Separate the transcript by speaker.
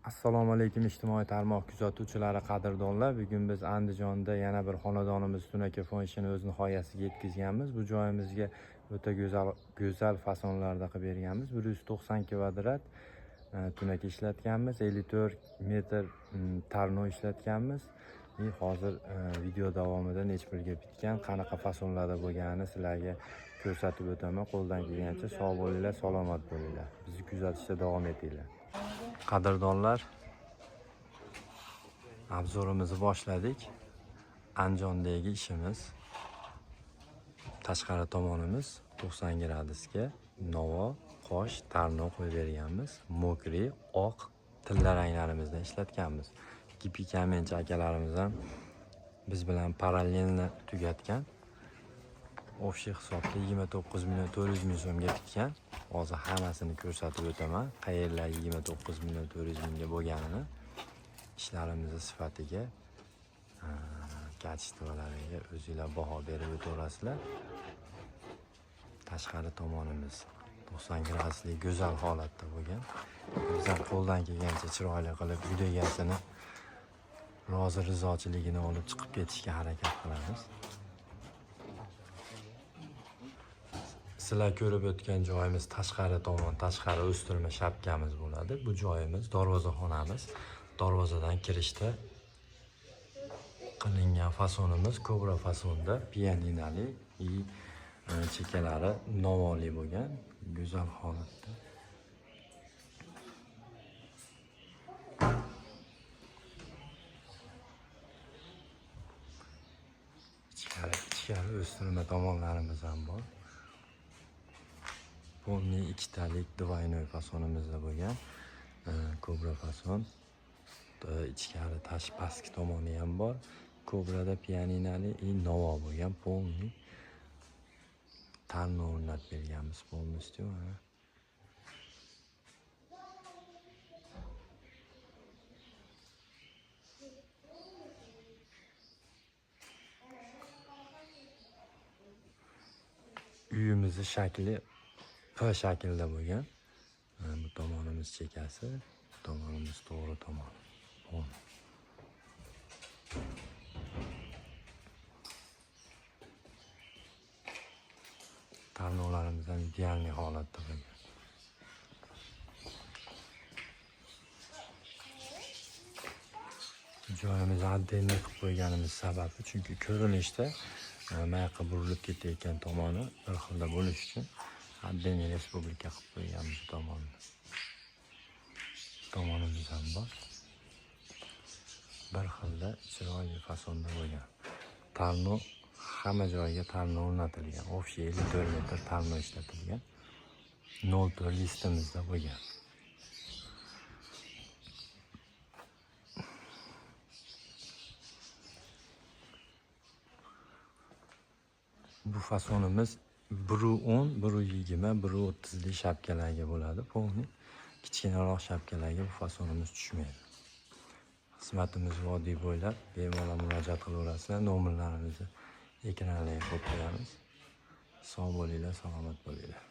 Speaker 1: Assalomu alaykum ijtimoiy tarmoq kuzatuvchilari, qadrdonlar. Bugun biz Andijonda yana bir xonadonimiz tunaki fonishini o'z nihoyasiga yetkazganmiz. Bu joyimizga o'ta go'zal fasonlarda qilib berganmiz. 190 kvadrat tunaki ishlatganmiz, 54 metr tarno ishlatganmiz. Hozir video davomida nechpirga bitgan, qanaqa fasonlarda bo'lganini sizlarga ko'rsatib o'taman. Qo'ldan kelgancha sog' bo'linglar, salomat bo'linglar. Bizni kuzatishda davom etinglar. Qadrdonlar, obzorimizni boshladik. Andijondagi ishimiz. Tashqari tomonimiz 90 gradusga novo, qosh, tarno qo'yib berganmiz. Mokri, oq tilla ranglarimizdan ishlatganmiz. Kamenchi akalarimiz ham biz bilan parallelni tugatgan. Общий hisobda 29 million 400 ming so'mga bitgan. Hozir hammasini ko'rsatib o'taman. Qayerlar 29 million 400 mingga bo'lganini, ishlarimiz sifatiga, kачестволariga o'zingizlar baho berib o'tasizlar. Tashqari tomonimiz 90 graduslik go'zal holatda bo'lgan. Biz ham qo'ldan kelgancha chiroyli qilib uy egasini rozi rizochiligini olib chiqib ketishga harakat qilamiz. Sizlar ko'rib o'tgan joyimiz tashqari tomon, tashqari o'stirma shapkamiz bo'ladi. Bu joyimiz darvozaxonamiz. Darvozadan kirishda qilingan fasonimiz kobra fasonda, pianinali, chekalari novoli bo'lgan, go'zal holatda. Ichkari o'stirma tomonlarimiz ham bor. Polni ikkitalik двойной fasonimizda bo'lgan, kobra fason. Ichkari tash pastki tomoni ham bor. Kobrada pianinali novo bo'lgan, polni tarno o'rnatib berganmiz polностью. Uyimizning shakli P shaklda bo'lgan. Bu tomonimiz chekasi, bu tomonimiz to'g'ri tomoni. Tarnolarimiz ham ideal holatda bo'lgan. Joyimizni отдельный qilib qo'yganimiz sababi, chunki ko'rinishda mayaqqa burilib ketayotgan tomoni bir xilda bo'lish uchun отдельный respublika qilib qo'yganmiz tomonni. Tomonimiz ham bor. Bir xilda chiroyli fasonda bo'lgan. Tarno hamma joyiga tarno o'rnatilgan. Общий 54 metr tarno ishlatilgan. 04 listimizda bo'lgan. Bu fasonimiz 110, 120, 130 lik shapkalarga bo'ladi. Polni kichkinaroq shapkalarga bu fasonimiz tushmaydi. Xizmatimiz vodiy bo'ylab bemalol murojaat qilaverasizlar. Nomerlarimizni ekranlarga qo'yib qo'yamiz. Sog' bo'linglar, salomat bo'linglar.